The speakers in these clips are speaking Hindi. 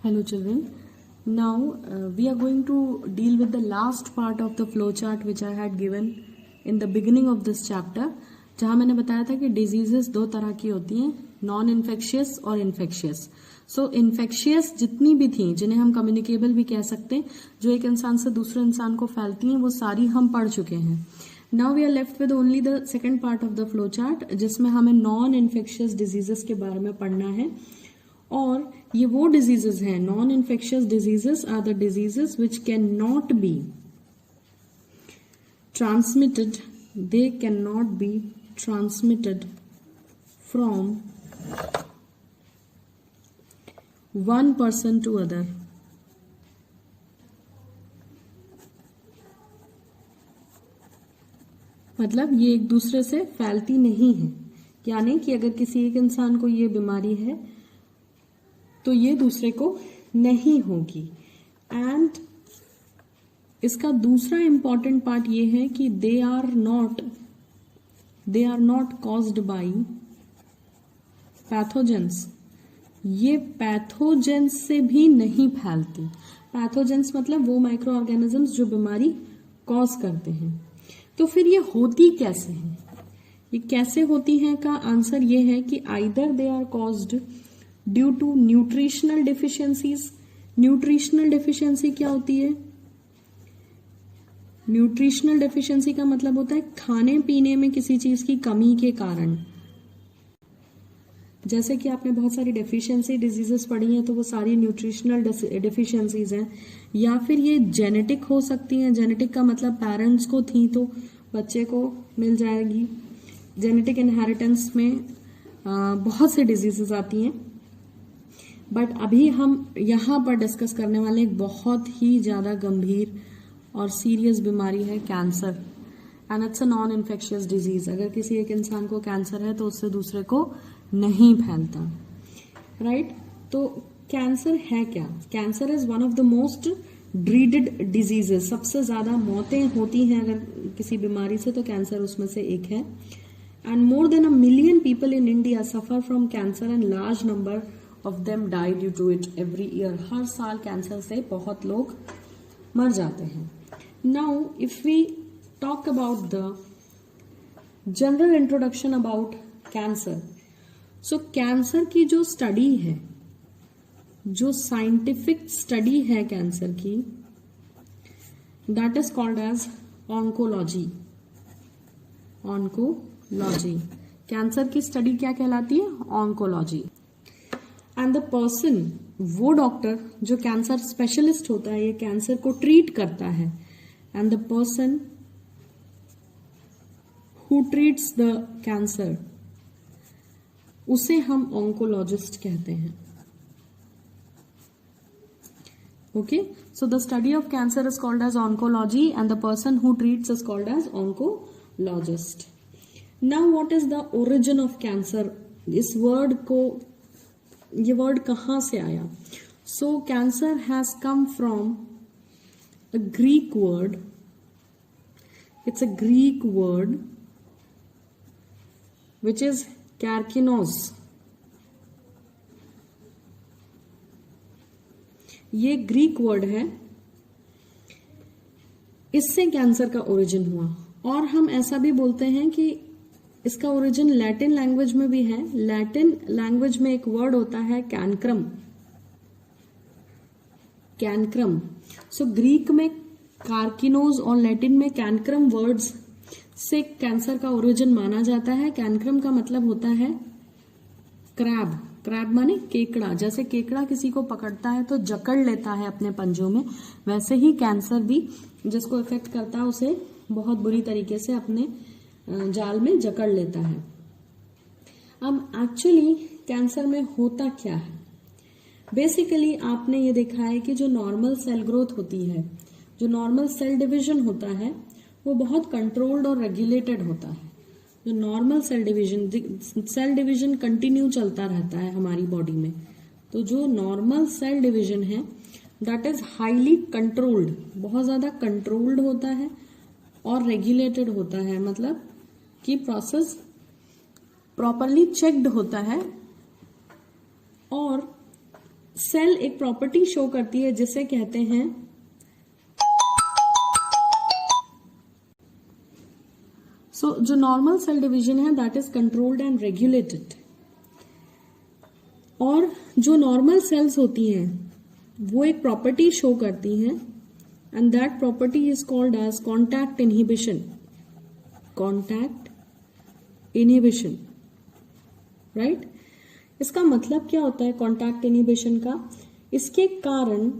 Hello children. Now we are going to deal with the last part of the flowchart which I had given in the beginning of this chapter, जहाँ मैंने बताया था कि डिजीजेस दो तरह की होती हैं, नॉन इन्फेक्शियस और इन्फेक्शियस. सो इन्फेक्शियस जितनी भी थी, जिन्हें हम कम्युनिकेबल भी कह सकते हैं, जो एक इंसान से दूसरे इंसान को फैलती हैं, वो सारी हम पढ़ चुके हैं. Now we are left with only the second part of the flow chart, जिसमें हमें नॉन इन्फेक्शियस डिजीजेस के बारे में पढ़ना है. और ये वो डिजीजेस हैं, non infectious diseases are the diseases which can not be transmitted, they can not be transmitted from one person to other. मतलब ये एक दूसरे से फैलती नहीं है, यानी कि अगर किसी एक इंसान को ये बीमारी है तो ये दूसरे को नहीं होगी. एंड इसका दूसरा इंपॉर्टेंट पार्ट ये है कि they are not caused by pathogens. ये पैथोजेंस से भी नहीं फैलती. पैथोजेंस मतलब वो माइक्रो ऑर्गेनिजम्स जो बीमारी कॉज करते हैं. तो फिर ये होती कैसे हैं, ये कैसे होती हैं का आंसर ये है कि either they are caused due to nutritional deficiencies. Nutritional deficiency क्या होती है? न्यूट्रिशनल डिफिशियंसी का मतलब होता है खाने पीने में किसी चीज की कमी के कारण. जैसे कि आपने बहुत सारी डेफिशिएंसी डिजीजेस पढ़ी हैं, तो वो सारी न्यूट्रिशनल डिफिशियंसीज हैं. या फिर ये जेनेटिक हो सकती हैं. जेनेटिक का मतलब पेरेंट्स को थी तो बच्चे को मिल जाएगी. जेनेटिक इनहेरिटेंस में बहुत से डिजीजेस आती हैं. बट अभी हम यहाँ पर डिस्कस करने वाले एक बहुत ही ज्यादा गंभीर और सीरियस बीमारी है cancer. And it's a non infectious disease. अगर किसी एक इंसान को कैंसर है तो उससे दूसरे को नहीं फैलता. राइट? तो कैंसर है क्या? Cancer is one of the most dreaded diseases. सबसे ज्यादा मौतें होती हैं अगर किसी बीमारी से, तो कैंसर उसमें से एक है. And more than 1 million people in India suffer from cancer and large number of them die due to it every year. हर साल कैंसर से बहुत लोग मर जाते हैं. Now if we talk about the general introduction about cancer. So cancer की जो स्टडी है, जो साइंटिफिक स्टडी है कैंसर की, that is called as oncology. Oncology. Cancer की स्टडी क्या कहलाती है? ऑन्कोलॉजी. एंड द पर्सन, वो डॉक्टर जो कैंसर स्पेशलिस्ट होता है, ये कैंसर को ट्रीट करता है. And the person who treats the cancer, उसे हम ऑन्कोलॉजिस्ट कहते हैं. Okay, so the study of cancer is called as oncology and the person who treats is called as oncologist. Now what is the origin of cancer? इस वर्ड को, ये वर्ड कहां से आया? So cancer has come from a Greek word. It's a Greek word which is carcinos. ये ग्रीक वर्ड है, इससे कैंसर का ओरिजिन हुआ. और हम ऐसा भी बोलते हैं कि इसका ओरिजिन लैटिन लैंग्वेज में भी है. लैटिन लैंग्वेज में एक वर्ड होता है कैनक्रम. कैनक्रम. सो ग्रीक में कार्किनोज और लैटिन में कैनक्रम वर्ड्स से कैंसर का ओरिजिन माना जाता है. कैनक्रम का मतलब होता है क्रैब. क्रैब माने केकड़ा. जैसे केकड़ा किसी को पकड़ता है तो जकड़ लेता है अपने पंजों में, वैसे ही कैंसर भी जिसको इफेक्ट करता है उसे बहुत बुरी तरीके से अपने जाल में जकड़ लेता है. अब एक्चुअली कैंसर में होता क्या है? बेसिकली आपने ये देखा है कि जो नॉर्मल सेल ग्रोथ होती है, जो नॉर्मल सेल डिवीजन होता है, वो बहुत कंट्रोल्ड और रेगुलेटेड होता है. जो नॉर्मल सेल डिवीजन कंटिन्यू चलता रहता है हमारी बॉडी में. तो जो नॉर्मल सेल डिवीजन है दैट इज हाईली कंट्रोल्ड, बहुत ज्यादा कंट्रोल्ड होता है और रेगुलेटेड होता है. मतलब कि प्रोसेस प्रॉपरली चेक्ड होता है और सेल एक प्रॉपर्टी शो करती है जिसे कहते हैं जो नॉर्मल सेल डिवीजन है that is controlled and regulated. और जो नॉर्मल सेल्स होती हैं वो एक प्रॉपर्टी शो करती हैं and that property is called as contact inhibition. Contact inhibition, right. इसका मतलब क्या होता है कॉन्टैक्ट इनहिबिशन का? इसके कारण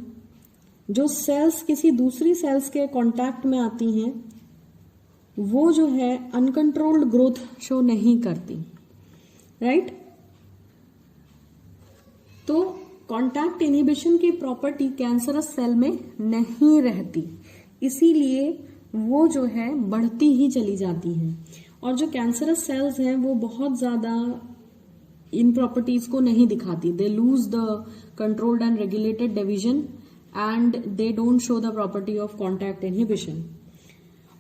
जो सेल्स किसी दूसरी सेल्स के कॉन्टैक्ट में आती हैं वो जो है अनकंट्रोल्ड ग्रोथ शो नहीं करती, राइट। तो कॉन्टैक्ट इनहिबिशन की प्रॉपर्टी कैंसरस सेल में नहीं रहती, इसीलिए वो जो है बढ़ती ही चली जाती है। और जो कैंसरस सेल्स हैं वो बहुत ज्यादा इन प्रॉपर्टीज को नहीं दिखाती। They lose the controlled and regulated division and they don't show the property of contact inhibition.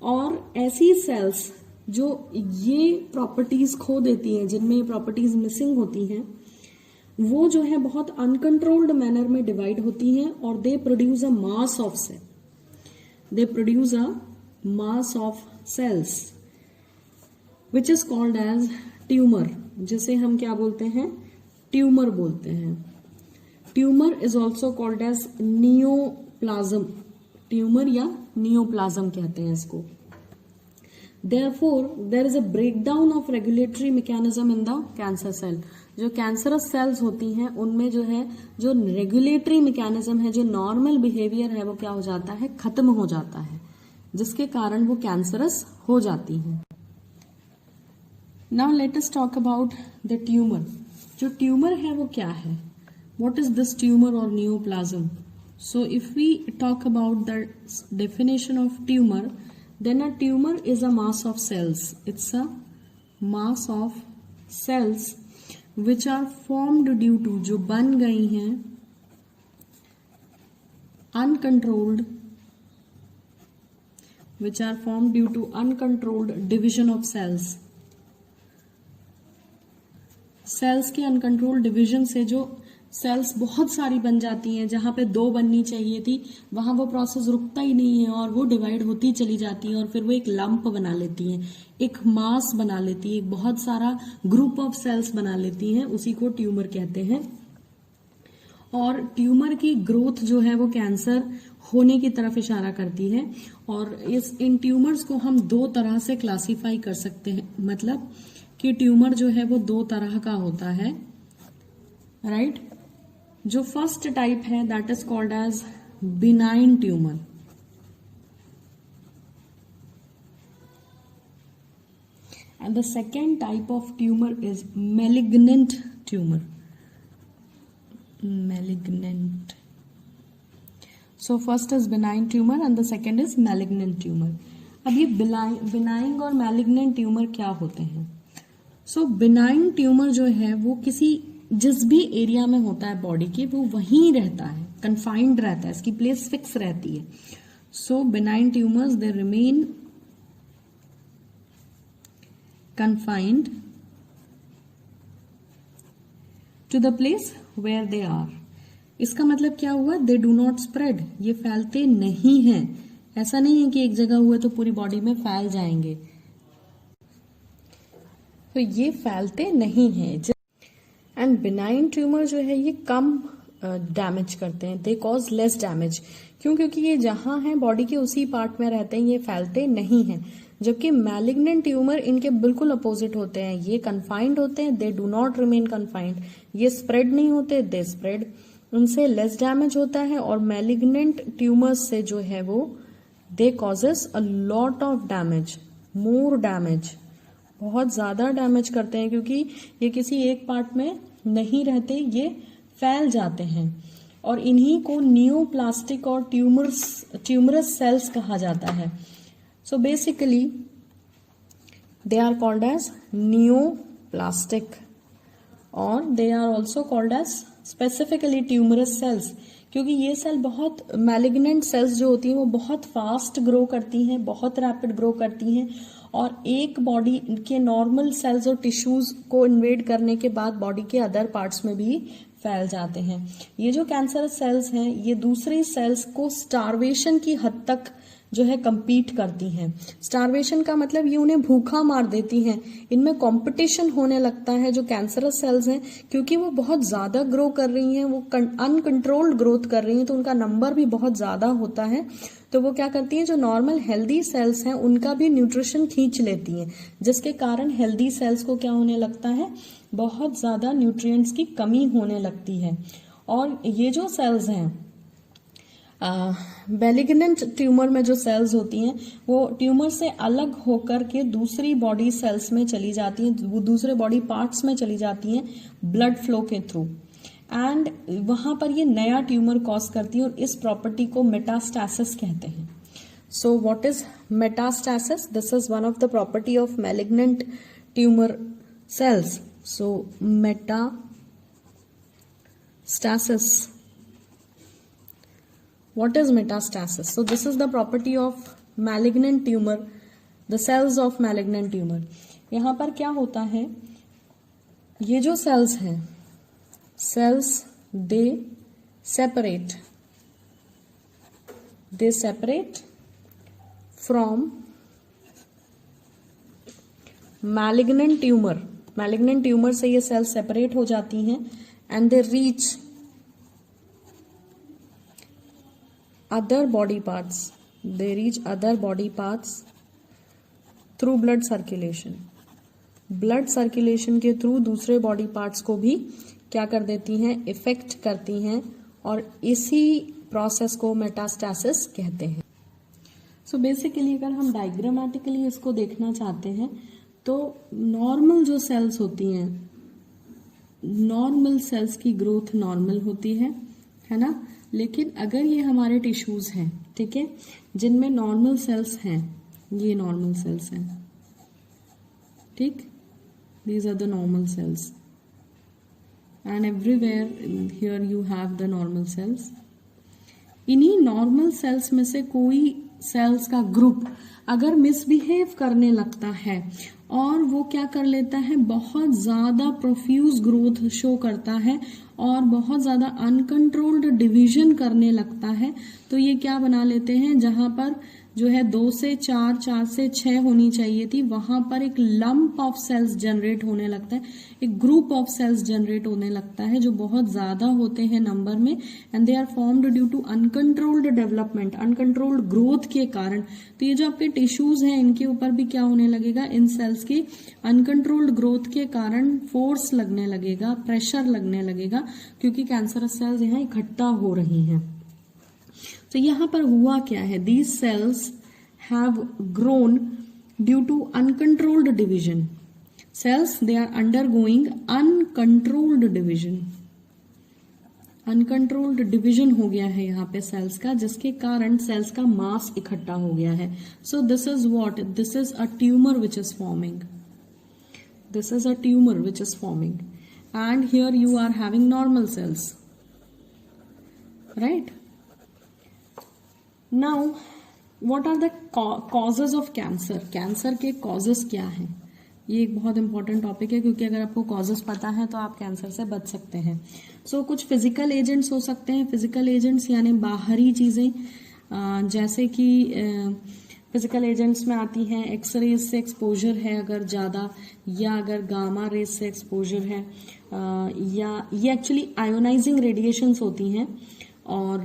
और ऐसी सेल्स जो ये प्रॉपर्टीज खो देती हैं, जिनमें ये प्रॉपर्टीज मिसिंग होती हैं, वो जो है बहुत अनकंट्रोल्ड मैनर में डिवाइड होती हैं और they produce a mass of cell. They produce a mass of cells which is called as tumour, जिसे हम क्या बोलते हैं? ट्यूमर बोलते हैं। Tumour is also called as neoplasm. Tumour या नियोप्लाज्म कहते हैं इसको। Therefore, there is a breakdown of regulatory mechanism in the cancer cell. जो कैंसरस सेल्स होती हैं उनमें जो है जो रेगुलेटरी मैकेनिज्म है, जो नॉर्मल बिहेवियर है, वो क्या हो जाता है? खत्म हो जाता है, जिसके कारण वो कैंसरस हो जाती हैं। Now let us talk about the tumour. जो ट्यूमर है वो क्या है? व्हाट इज दिस ट्यूमर और neoplasm? So if we talk about the definition of tumor, then a tumor is a mass of cells. It's a mass of cells which are formed due to, जो बन गई हैं uncontrolled, which are formed due to uncontrolled division of cells. Cells के अनकंट्रोल्ड डिवीजन से जो सेल्स बहुत सारी बन जाती हैं, जहां पे 2 बननी चाहिए थी वहां वो प्रोसेस रुकता ही नहीं है और वो डिवाइड होती चली जाती है और फिर वो एक लंप बना लेती हैं, एक मास बना लेती है, एक बहुत सारा ग्रुप ऑफ सेल्स बना लेती हैं, उसी को ट्यूमर कहते हैं। और ट्यूमर की ग्रोथ जो है वो कैंसर होने की तरफ इशारा करती है। और इन ट्यूमर्स को हम 2 तरह से क्लासिफाई कर सकते हैं, मतलब कि ट्यूमर जो है वो 2 तरह का होता है, राइट। जो फर्स्ट टाइप है that is called as benign tumour. And the second type of tumour is malignant tumour. Malignant. So first is benign tumour and the second is malignant tumour. अब ये बिनाइन और मैलिग्नेंट ट्यूमर क्या होते हैं? सो बिनाइन ट्यूमर जो है वो जिस भी एरिया में होता है बॉडी के, वो वहीं रहता है, कन्फाइंड रहता है, इसकी प्लेस फिक्स रहती है। So benign tumours they remain confined to the place where they are. इसका मतलब क्या हुआ? दे डू नॉट स्प्रेड, ये फैलते नहीं हैं। ऐसा नहीं है कि एक जगह हुए तो पूरी बॉडी में फैल जाएंगे, तो ये फैलते नहीं हैं। एंड बिनाइन ट्यूमर जो है ये कम डैमेज करते हैं, दे कॉज लेस डैमेज। क्यों? क्योंकि ये जहां है बॉडी के उसी पार्ट में रहते हैं, ये फैलते नहीं हैं। जबकि मैलिग्नेंट ट्यूमर इनके बिल्कुल अपोजिट होते हैं, ये कन्फाइंड होते हैं, they do not remain confined. ये स्प्रेड नहीं होते, दे स्प्रेड, उनसे लेस डैमेज होता है। और मैलिग्नेंट ट्यूमर्स से जो है वो they causes a lot of damage, more damage, बहुत ज्यादा डैमेज करते हैं, क्योंकि ये किसी एक पार्ट में नहीं रहते, ये फैल जाते हैं। और इन्हीं को नियोप्लास्टिक और ट्यूमरस सेल्स कहा जाता है। So basically they are called as neoplastic और they are also called as specifically tumorous cells, क्योंकि ये सेल बहुत मैलिग्नेंट सेल्स जो होती हैं वो बहुत फास्ट ग्रो करती हैं, बहुत रैपिड ग्रो करती हैं और एक बॉडी के नॉर्मल सेल्स और टिश्यूज को इन्वेड करने के बाद बॉडी के अदर पार्ट्स में भी फैल जाते हैं। ये जो कैंसरस सेल्स हैं ये दूसरी सेल्स को स्टार्वेशन की हद तक जो है compete करती हैं। स्टार्वेशन का मतलब ये उन्हें भूखा मार देती हैं, इनमें कंपटीशन होने लगता है जो कैंसरस सेल्स हैं, क्योंकि वो बहुत ज्यादा ग्रो कर रही हैं, वो अनकंट्रोल्ड ग्रोथ कर रही हैं, तो उनका नंबर भी बहुत ज्यादा होता है। तो वो क्या करती हैं, जो नॉर्मल हेल्दी सेल्स हैं उनका भी न्यूट्रिशन खींच लेती हैं, जिसके कारण हेल्दी सेल्स को क्या होने लगता है, बहुत ज्यादा न्यूट्रिएंट्स की कमी होने लगती है। और ये जो सेल्स हैं बेलिग्नेंट ट्यूमर में जो सेल्स होती हैं वो ट्यूमर से अलग होकर के दूसरी बॉडी सेल्स में चली जाती हैं, वो दूसरे बॉडी पार्ट्स में चली जाती हैं ब्लड फ्लो के थ्रू, एंड वहां पर ये नया ट्यूमर कॉज करती है, और इस प्रॉपर्टी को मेटास्टैसिस कहते हैं। So what is metastasis? This is one of the property of malignant tumour cells. So metastasis, what is metastasis? So this is the property of malignant tumor, the cells of malignant tumor. यहाँ पर क्या होता है, ये जो cells हैं, cells they separate from malignant tumor. malignant tumor से ये cells separate हो जाती हैं and they reach other body parts. They reach other body parts through blood circulation. Blood circulation के थ्रू दूसरे बॉडी पार्ट्स को भी क्या कर देती हैं, इफेक्ट करती हैं, और इसी प्रोसेस को मेटास्टैसिस कहते हैं। सो बेसिकली अगर हम डायग्रामेटिकली इसको देखना चाहते हैं तो नॉर्मल जो सेल्स होती हैं, नॉर्मल सेल्स की ग्रोथ नॉर्मल होती है ना, लेकिन अगर ये हमारे टिश्यूज हैं, ठीक है, जिनमें नॉर्मल सेल्स हैं, ये नॉर्मल सेल्स हैं, ठीक, these are the normal cells and everywhere here you have the normal cells. इन्हीं नॉर्मल सेल्स में से कोई सेल्स का ग्रुप अगर मिसबिहेव करने लगता है और वो क्या कर लेता है, बहुत ज्यादा प्रोफ्यूज ग्रोथ शो करता है और बहुत ज्यादा अनकंट्रोल्ड डिवीजन करने लगता है, तो ये क्या बना लेते हैं, जहां पर जो है 2 से 4, 4 से 6 होनी चाहिए थी, वहां पर एक लंप ऑफ सेल्स जनरेट होने लगता है, एक ग्रुप ऑफ सेल्स जनरेट होने लगता है जो बहुत ज्यादा होते हैं नंबर में, and they are formed due to uncontrolled development, uncontrolled growth के कारण। तो ये जो आपके टिश्यूज हैं इनके ऊपर भी क्या होने लगेगा, इन सेल्स की अनकंट्रोल्ड ग्रोथ के कारण फोर्स लगने लगेगा, प्रेशर लगने लगेगा, क्योंकि कैंसरस सेल्स यहाँ इकट्ठा हो रही हैं। तो यहां पर हुआ क्या है, these cells have grown due to uncontrolled division. Cells they are undergoing uncontrolled division, uncontrolled division हो गया है यहाँ पे सेल्स का, जिसके कारण सेल्स का मास इकट्ठा हो गया है। So this is what, this is a tumour which is forming, this is a tumour which is forming, and here you are having normal cells, right. Now what are the causes of cancer, cancer के कॉजेज क्या हैं, ये एक बहुत इंपॉर्टेंट टॉपिक है, क्योंकि अगर आपको कॉजेज पता है तो आप कैंसर से बच सकते हैं। सो कुछ फिजिकल एजेंट्स हो सकते हैं, फिजिकल एजेंट्स यानी बाहरी चीजें, जैसे कि फिजिकल एजेंट्स में आती हैं एक्सरेज से एक्सपोजर है अगर ज्यादा, या अगर गामा रेज से एक्सपोजर है, या ये एक्चुअली आयोनाइजिंग रेडिएशंस होती हैं, और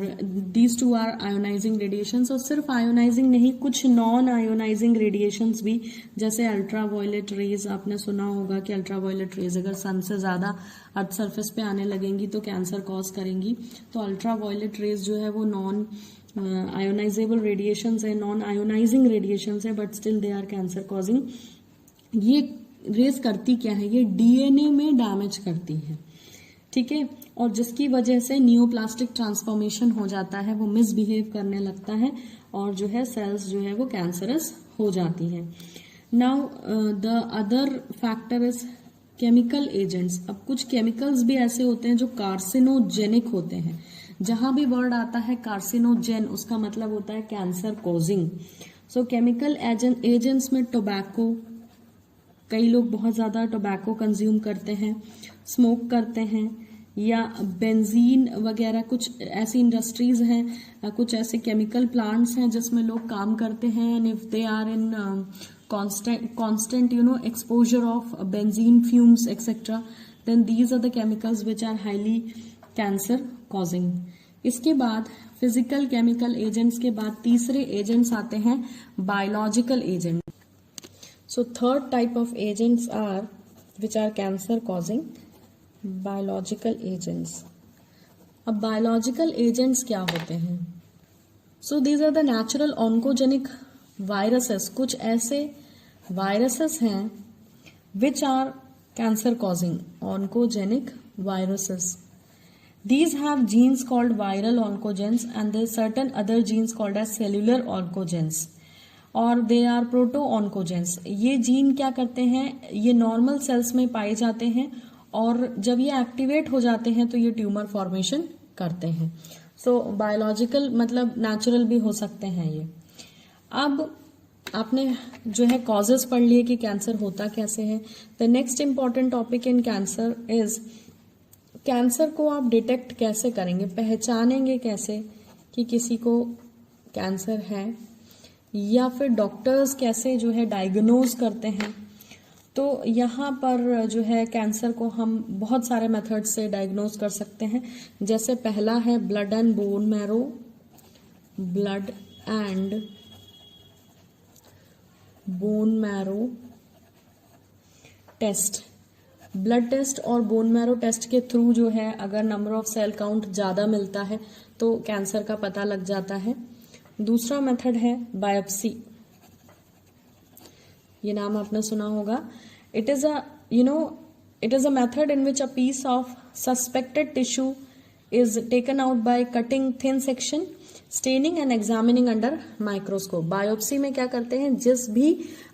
these two are ionising radiations. और सिर्फ आयोनाइजिंग नहीं, कुछ नॉन आयोनाइजिंग रेडिएशंस भी, जैसे अल्ट्रावायलेट रेज, आपने सुना होगा कि अल्ट्रावायलेट रेज अगर सन से ज्यादा अर्थ सरफेस पे आने लगेंगी तो कैंसर कॉज करेंगी। तो अल्ट्रावायलेट रेज जो है वो नॉन आयोनाइजेबल रेडिएशंस है, नॉन आयोनाइजिंग रेडिएशंस है, but still they are cancer causing. ये रेज करती क्या है, ये डीएनए में डैमेज करती है, ठीक है, और जिसकी वजह से नियोप्लास्टिक ट्रांसफॉर्मेशन हो जाता है, वो मिसबिहेव करने लगता है और जो है सेल्स जो है वो कैंसरस हो जाती हैं। Now the other factor is chemical agents. अब कुछ केमिकल्स भी ऐसे होते हैं जो कार्सिनोजेनिक होते हैं। जहां भी वर्ड आता है कार्सिनोजेन, उसका मतलब होता है कैंसर कॉजिंग। सो केमिकल एजेंट्स में टोबैको, कई लोग बहुत ज्यादा टोबैको कंज्यूम करते हैं, स्मोक करते हैं, या बेंजीन वगैरह कुछ ऐसी इंडस्ट्रीज हैं, कुछ ऐसे केमिकल प्लांट्स हैं जिसमें लोग काम करते हैं, and if they are in constant exposure of benzene fumes etc, then these are the chemicals which are highly cancer causing. इसके बाद फिजिकल केमिकल एजेंट्स के बाद तीसरे एजेंट्स आते हैं biological agent. So third type of agents are which are cancer causing biological agents. अब बायोलॉजिकल एजेंट्स क्या होते हैं? So these are the natural oncogenic viruses. कुछ ऐसे वायरसेस हैं which are cancer causing oncogenic viruses. These have genes called viral oncogenes and there are certain other genes called as cellular oncogenes और they are proto-oncogenes. ये जीन क्या करते हैं? ये नॉर्मल सेल्स में पाए जाते हैं और जब ये एक्टिवेट हो जाते हैं तो ये ट्यूमर फॉर्मेशन करते हैं. सो बायोलॉजिकल मतलब नेचुरल भी हो सकते हैं ये. अब आपने जो है कॉजेस पढ़ लिए कि कैंसर होता कैसे है. The next important topic in cancer is cancer को आप डिटेक्ट कैसे करेंगे, पहचानेंगे कैसे कि किसी को कैंसर है, या फिर डॉक्टर्स कैसे जो है डायग्नोज करते हैं. तो यहाँ पर जो है कैंसर को हम बहुत सारे मेथड से डायग्नोज कर सकते हैं. जैसे पहला है blood and bone marrow, blood and bone marrow test. Blood test और बोन मैरो टेस्ट के थ्रू जो है अगर नंबर ऑफ सेल काउंट ज्यादा मिलता है तो कैंसर का पता लग जाता है. दूसरा मेथड है बायोप्सी. ये नाम आपने सुना होगा. It is a method in which a piece of suspected tissue is taken out by cutting thin section, staining and examining under microscope. Biopsy में क्या करते हैं, जिस भी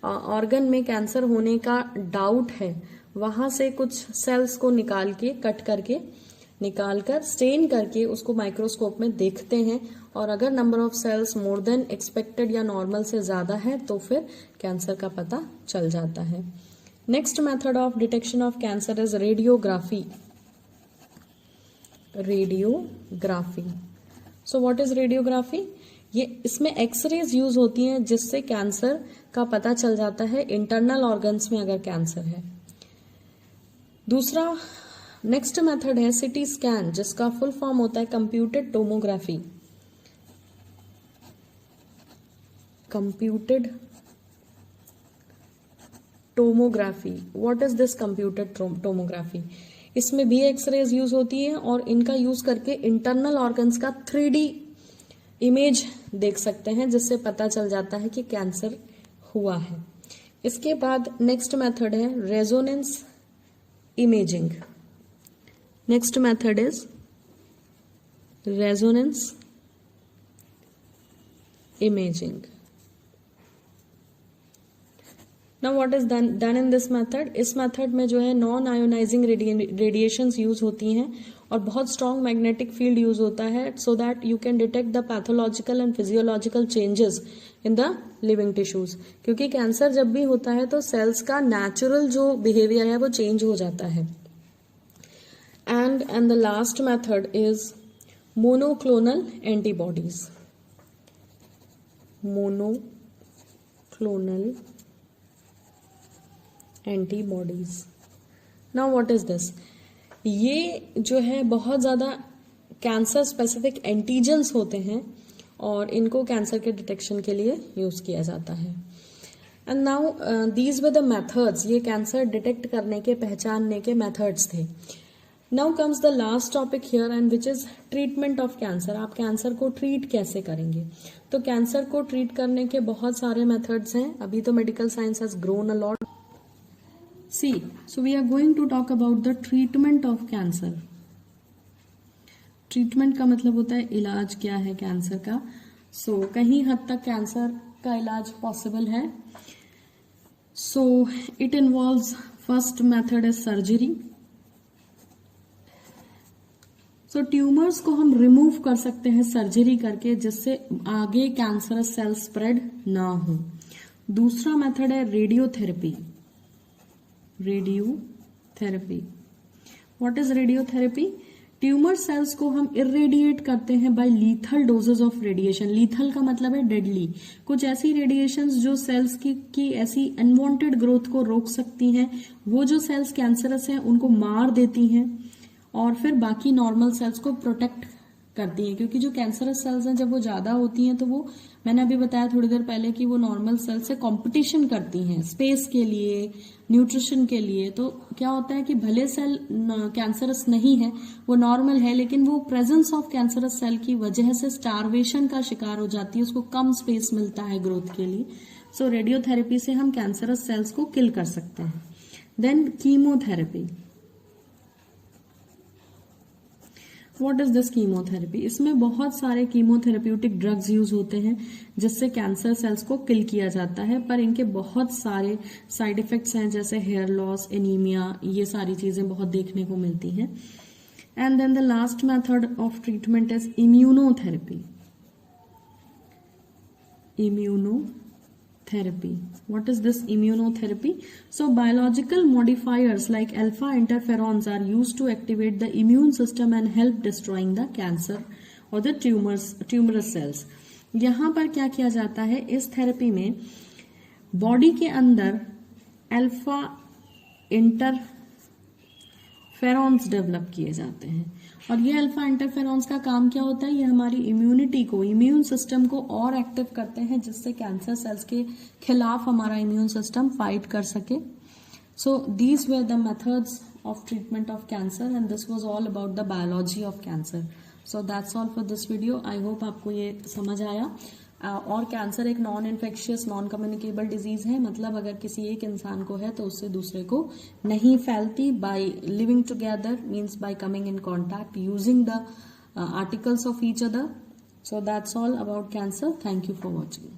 ऑर्गन में कैंसर होने का डाउट है वहां से कुछ सेल्स को निकाल के कट करके निकालकर स्टेन करके उसको माइक्रोस्कोप में देखते हैं और अगर number of cells more than expected या नॉर्मल से ज्यादा है तो फिर कैंसर का पता चल जाता है. Next method of detection of cancer is radiography. Radiography. So what is radiography? ये इसमें एक्सरेज यूज होती हैं जिससे कैंसर का पता चल जाता है इंटरनल ऑर्गन्स में अगर कैंसर है. दूसरा नेक्स्ट मेथड है सिटी स्कैन, जिसका फुल फॉर्म होता है computed tomography. Computed tomography. What is this computed tomography? इसमें भी एक्सरेज यूज होती है और इनका यूज करके इंटरनल ऑर्गन्स का 3D इमेज देख सकते हैं जिससे पता चल जाता है कि कैंसर हुआ है. इसके बाद नेक्स्ट मेथड है resonance imaging. Next method is resonance imaging. Now what is done in this method? इस मेथड में जो है नॉन आयोनाइजिंग रेडिएशंस यूज होती हैं और बहुत स्ट्रॉन्ग मैग्नेटिक फील्ड यूज होता है so that you can detect the pathological and physiological changes in the living tissues. क्योंकि कैंसर जब भी होता है तो सेल्स का नेचुरल जो बिहेवियर है वो चेंज हो जाता है. And the last method is monoclonal antibodies. Monoclonal antibodies. Now what is this? ये जो है बहुत ज्यादा कैंसर स्पेसिफिक एंटीजेंस होते हैं और इनको कैंसर के डिटेक्शन के लिए यूज किया जाता है. And now these were the methods. ये कैंसर डिटेक्ट करने के पहचानने के मेथड्स थे. Now comes the last topic here and which is treatment of cancer. आप कैंसर को ट्रीट कैसे करेंगे? तो कैंसर को ट्रीट करने के बहुत सारे मेथड्स हैं. अभी तो medical science has grown a lot. See, so we are going to talk about the treatment of cancer. Treatment का मतलब होता है इलाज क्या है कैंसर का. सो कहीं हद तक कैंसर का इलाज पॉसिबल है. So it involves first method is surgery. So tumours को हम रिमूव कर सकते हैं सर्जरी करके जिससे आगे कैंसरस सेल स्प्रेड ना हो. दूसरा मेथड है radiotherapy. Radiotherapy. What is radiotherapy? Tumour cells को हम इरेडिएट करते हैं by lethal doses of radiation. Lethal का मतलब है डेडली। कुछ ऐसी रेडिएशंस जो सेल्स की ऐसी अनवांटेड ग्रोथ को रोक सकती हैं, वो जो सेल्स कैंसरस हैं उनको मार देती हैं, और फिर बाकी नॉर्मल सेल्स को प्रोटेक्ट करती हैं। क्योंकि जो कैंसरस सेल्स हैं जब वो ज्यादा होती हैं तो वो, मैंने अभी बताया थोड़ी देर पहले कि वो नॉर्मल सेल से कंपटीशन करती हैं स्पेस के लिए, न्यूट्रिशन के लिए। तो क्या होता है कि भले सेल कैंसरस नहीं है, वो नॉर्मल है, लेकिन वो प्रेजेंस ऑफ कैंसरस सेल की वजह से स्टारवेशन का शिकार हो जाती है, उसको कम स्पेस मिलता है ग्रोथ के लिए। सो रेडियोथेरेपी से हम कैंसरस सेल्स को किल कर सकते हैं। Then chemotherapy. What is this chemotherapy? इसमें बहुत सारे कीमोथेरेप्यूटिक ड्रग्स यूज होते हैं जिससे कैंसर सेल्स को किल किया जाता है, पर इनके बहुत सारे साइड इफेक्ट्स हैं, जैसे हेयर लॉस, एनीमिया, ये सारी चीजें बहुत देखने को मिलती हैं। And then the last method of treatment is immunotherapy. Immunotherapy. What is this immunotherapy? So biological modifiers like alpha interferons are used to activate the immune system and help destroying the cancer or the tumorous cells. यहाँ पर क्या किया जाता है इस थेरेपी में, बॉडी के अंदर अल्फा इंटरफेरॉन्स डेवलप किए जाते हैं, और ये अल्फा इंटरफेरॉन्स का काम क्या होता है, ये हमारी इम्यूनिटी को, इम्यून सिस्टम को और एक्टिव करते हैं, जिससे कैंसर सेल्स के खिलाफ हमारा इम्यून सिस्टम फाइट कर सके। So these were the methods of treatment of cancer and this was all about the biology of cancer. So that's all for this video. I hope आपको ये समझ आया। और कैंसर एक non infectious, non communicable disease है, मतलब अगर किसी एक इंसान को है तो उससे दूसरे को नहीं फैलती। By living together means by coming in contact using the articles of each other. So that's all about cancer. Thank you for watching.